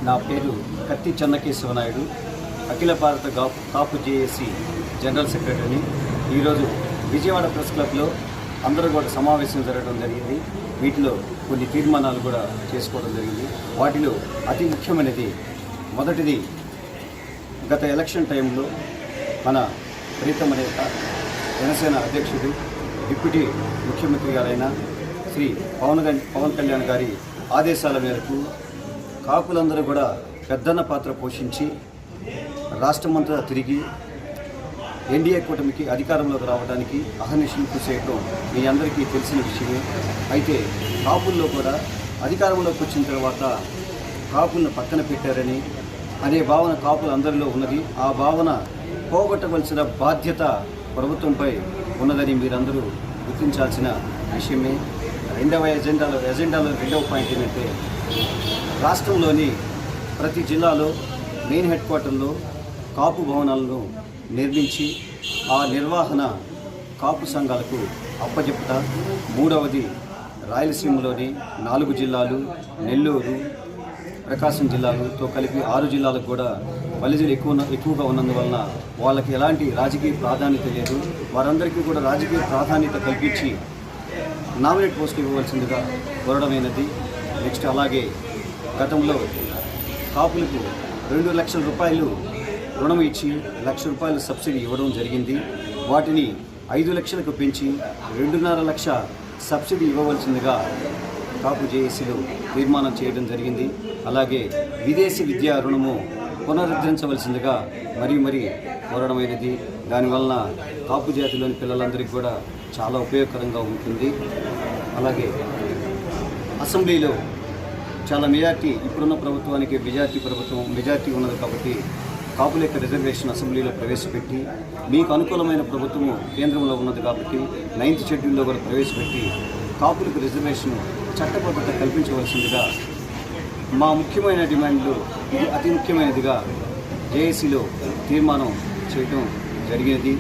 నా పేరు కత్తి చెన్నకేశవ నాయుడు, అఖిల భారత కాపు జేఏసీ జనరల్ సెక్రటరీని. ఈరోజు విజయవాడ ప్రెస్ క్లబ్లో అందరూ కూడా సమావేశం జరగడం జరిగింది. వీటిలో కొన్ని తీర్మానాలు కూడా చేసుకోవడం జరిగింది. వాటిలో అతి ముఖ్యమైనది మొదటిది, గత ఎలక్షన్ టైంలో మన ప్రీతమ నేత జనసేన అధ్యక్షుడు డిప్యూటీ ముఖ్యమంత్రి గారైన శ్రీ పవన్ కళ్యాణ్ గారి ఆదేశాల మేరకు కాపులందరూ కూడా పెద్దన్న పాత్ర పోషించి రాష్ట్రమంతా తిరిగి ఎన్డీఏ కూటమికి అధికారంలోకి రావడానికి అహర్నిశలు కృషి చేయడం మీ అందరికీ తెలిసిన విషయమే. అయితే కాపుల్లో కూడా అధికారంలోకి వచ్చిన తర్వాత కాపులను పక్కన పెట్టారని అనే భావన కాపులందరిలో ఉన్నది. ఆ భావన పోగొట్టవలసిన బాధ్యత ప్రభుత్వంపై ఉన్నదని మీరందరూ గుర్తించాల్సిన విషయమే. రెండవ ఎజెండాలో రెండవ పాయింట్ ఏంటంటే, రాష్ట్రంలోని ప్రతి జిల్లాలో మెయిన్ హెడ్ క్వార్టర్లో కాపు భవనాలను నిర్మించి ఆ నిర్వహణ కాపు సంఘాలకు అప్పచెప్పుట. మూడవది, రాయలసీమలోని 4 జిల్లాలు, నెల్లూరు, ప్రకాశం జిల్లాలతో కలిపి 6 జిల్లాలకు కూడా బలిజలు ఎక్కువగా ఉన్నందువలన వాళ్ళకి ఎలాంటి రాజకీయ ప్రాధాన్యత లేదు. వారందరికీ కూడా రాజకీయ ప్రాధాన్యత కల్పించి నామినేట్ పోస్టులు ఇవ్వవలసిందిగా కోరడమైనది. నెక్స్ట్, అలాగే గతంలో కాపులకు 2 లక్షల రూపాయలు రుణం ఇచ్చి 1 లక్ష రూపాయలు సబ్సిడీ ఇవ్వడం జరిగింది. వాటిని 5 లక్షలకు పెంచి 2.5 లక్ష సబ్సిడీ ఇవ్వవలసిందిగా కాపు జేఏసీలో తీర్మానం చేయడం జరిగింది. అలాగే విదేశీ విద్యా రుణము పునరుద్ధరించవలసిందిగా మరీ కోరడమైనది. దానివలన కాపు జాతిలోని పిల్లలందరికీ కూడా చాలా ఉపయోగకరంగా ఉంటుంది. అలాగే అసెంబ్లీలో చాలా మెజార్టీ, ఇప్పుడున్న ప్రభుత్వానికి మెజార్టీ ఉన్నది కాబట్టి కాపుల యొక్క రిజర్వేషన్ అసెంబ్లీలో ప్రవేశపెట్టి, మీకు అనుకూలమైన ప్రభుత్వము కేంద్రంలో ఉన్నది కాబట్టి 9th షెడ్యూల్లో కూడా ప్రవేశపెట్టి కాపులకు రిజర్వేషన్ చట్టబద్ధత కల్పించవలసిందిగా మా ముఖ్యమైన డిమాండ్లు ఇది అతి ముఖ్యమైనదిగా జేఏసీలో తీర్మానం చేయడం జరిగినది.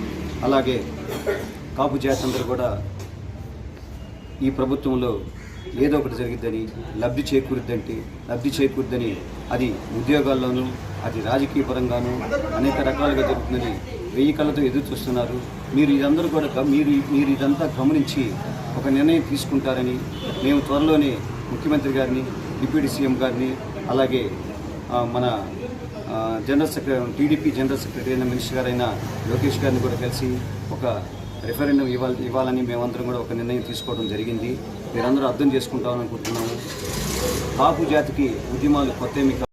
అలాగే కాపు జాతి అందరూ కూడా ఈ ప్రభుత్వంలో ఏదో ఒకటి జరిగిద్దని, లబ్ధి చేకూరుద్దని అది ఉద్యోగాల్లోనూ, అది రాజకీయ పరంగానూ అనేక రకాలుగా జరుగుతుందని 1000 కళ్ళతో ఎదురు చూస్తున్నారు. మీరు ఇదంతా గమనించి ఒక నిర్ణయం తీసుకుంటారని మేము త్వరలోనే ముఖ్యమంత్రి గారిని, డిప్యూటీ సీఎం గారిని, అలాగే మన టీడీపీ జనరల్ సెక్రటరీ అయిన మినిస్టర్ గారైన లోకేష్ గారిని కూడా కలిసి ఒక రెఫరెండం ఇవ్వాలని మేమందరం కూడా ఒక నిర్ణయం తీసుకోవడం జరిగింది. మీరందరూ అర్థం చేసుకుంటామని అనుకుంటున్నాము. కాపు జాతికి ఉద్యమాలు కొత్తేమి